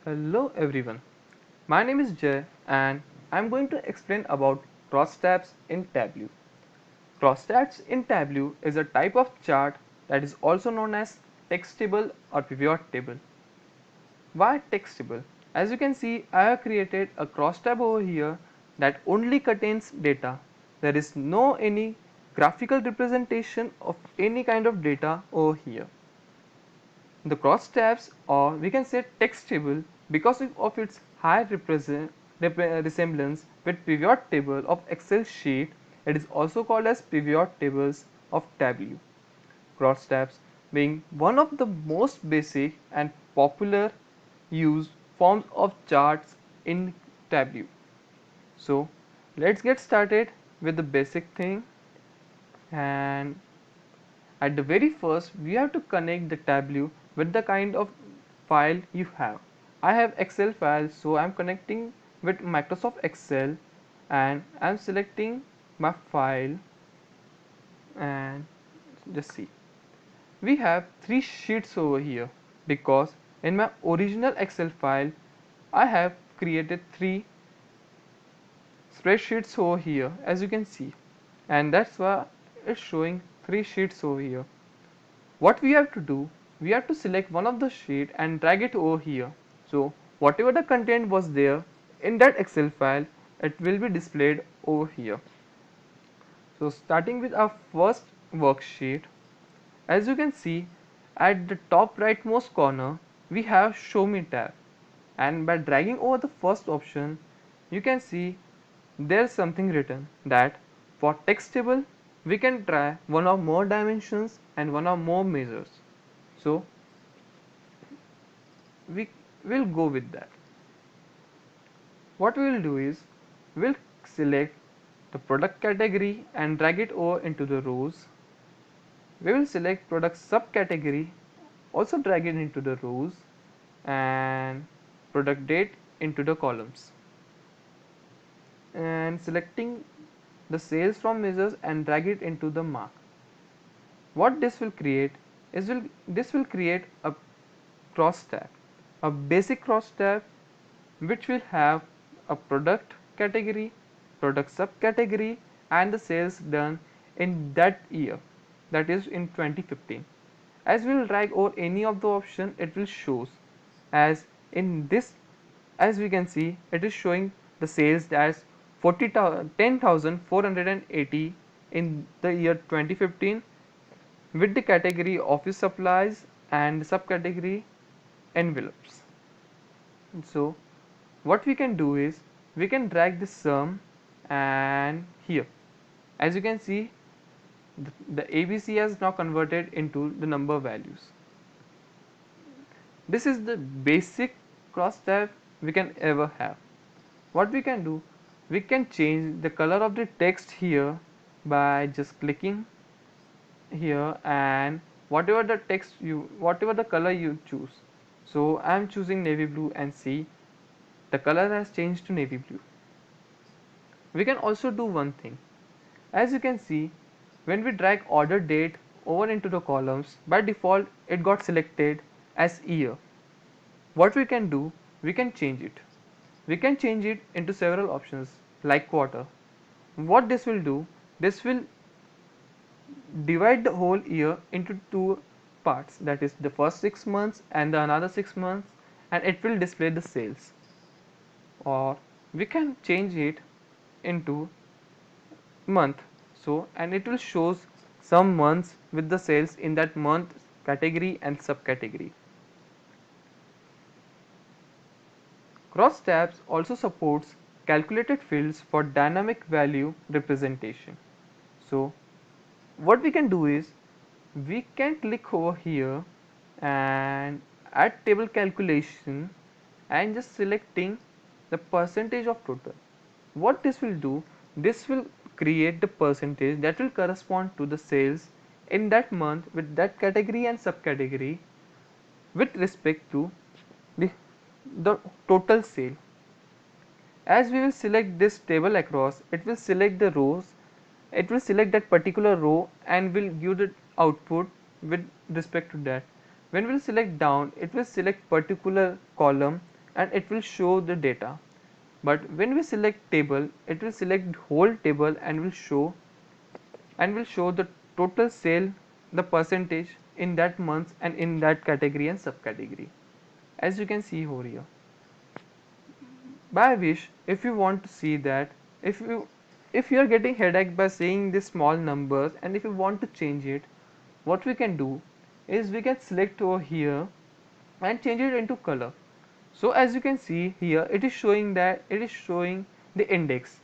Hello everyone, my name is Jay and I am going to explain about crosstabs in Tableau. Crosstabs in Tableau is a type of chart that is also known as text table or pivot table. Why text table? As you can see, I have created a crosstab over here that only contains data. There is no any graphical representation of any kind of data over here. The crosstabs, or we can say text table, because of its high resemblance with pivot table of Excel sheet, it is also called as pivot tables of Tableau. Crosstabs being one of the most basic and popular used forms of charts in Tableau. So let's get started with the basic thing, and at the very first, we have to connect the Tableau with the kind of file you have. I have Excel file, so I'm connecting with Microsoft Excel and I'm selecting my file and just see. We have 3 sheets over here because in my original Excel file, I have created 3 spreadsheets over here as you can see, and that's why it's showing 3 sheets over here. What we have to do, we have to select one of the sheet and drag it over here. So whatever the content was there in that Excel file, it will be displayed over here. So starting with our first worksheet, as you can see at the top rightmost corner, we have show me tab, and by dragging over the first option, you can see there's something written that for text table we can try one or more dimensions and one or more measures. So we will go with that. What we will do is we'll select the product category and drag it over into the rows. We will select product subcategory, also drag it into the rows, and product date into the columns, and selecting the sales from measures and drag it into the mark. What this will create is this will create a crosstab, a basic crosstab which will have a product category, product subcategory, and the sales done in that year, that is in 2015. As we will drag over any of the option, it will shows. As in this, as we can see, it is showing the sales as 10,480 in the year 2015 with the category office supplies and subcategory envelopes. So what we can do is we can drag this sum, and here as you can see the ABC has now converted into the number values. This is the basic crosstab we can ever have. What we can do, we can change the color of the text here by just clicking here, and whatever the color you choose. So I am choosing navy blue, and see the color has changed to navy blue. We can also do one thing. As you can see, when we drag order date over into the columns, by default it got selected as year. What we can do, we can change it. We can change it into several options like quarter. What this will do, this will divide the whole year into 2 parts, that is the first 6 months and the another 6 months, and it will display the sales. Or we can change it into month, so and it will shows some months with the sales in that month category and subcategory. Crosstabs also supports calculated fields for dynamic value representation. So what we can do is we can click over here and add table calculation and just selecting the percentage of total. What this will do, this will create the percentage that will correspond to the sales in that month with that category and subcategory with respect to the, the total sale. As we will select this table across, it will select the rows, it will select that particular row and will give the output with respect to that. When we will select down, it will select particular column and it will show the data. But when we select table, it will select whole table and will show the total sale, the percentage in that month and in that category and subcategory, as you can see over here. By which, if you want to see that, if you are getting headache by seeing these small numbers, and if you want to change it, what we can do is we can select over here and change it into color. So as you can see here, it is showing the index.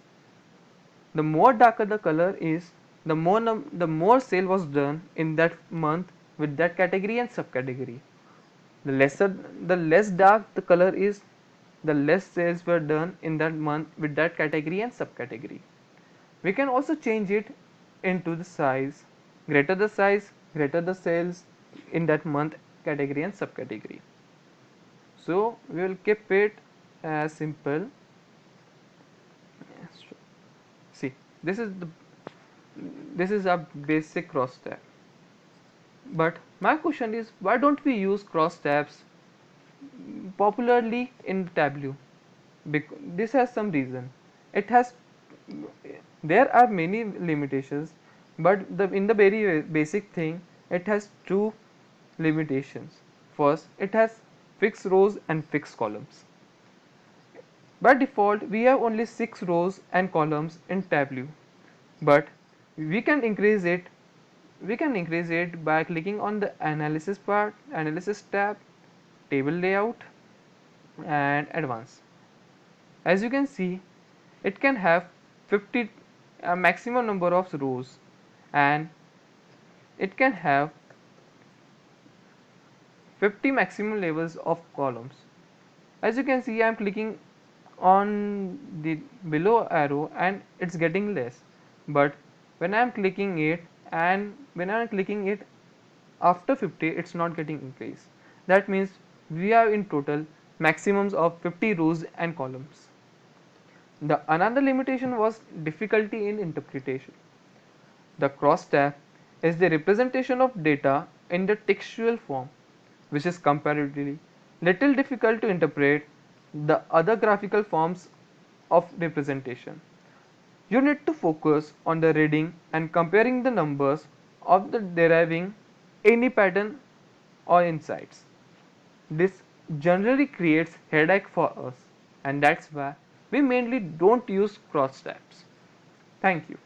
The more darker the color is, the more sale was done in that month with that category and subcategory. The less dark the color is, the less sales were done in that month with that category and subcategory. We can also change it into the size. Greater the sales in that month category and subcategory. So we will keep it as simple. See, this is a basic crosstab. But my question is, why don't we use crosstabs popularly in Tableau? Because this has some reason. It has there are many limitations, but in the very basic thing, it has two limitations. First, it has fixed rows and fixed columns. By default, we have only 6 rows and columns in Tableau, but we can increase it. We can increase it by clicking on the analysis tab, table layout, and advanced. As you can see, it can have 50 a maximum number of rows, and it can have 50 maximum levels of columns. As you can see, I am clicking on the below arrow and it's getting less, but when I am clicking it after 50, it's not getting increased. That means we have in total maximums of 50 rows and columns. The another limitation was difficulty in interpretation. The crosstab is the representation of data in the textual form, which is comparatively little difficult to interpret the other graphical forms of representation. You need to focus on the reading and comparing the numbers of the deriving any pattern or insights. This generally creates headache for us, and that's why we mainly don't use crosstabs. Thank you.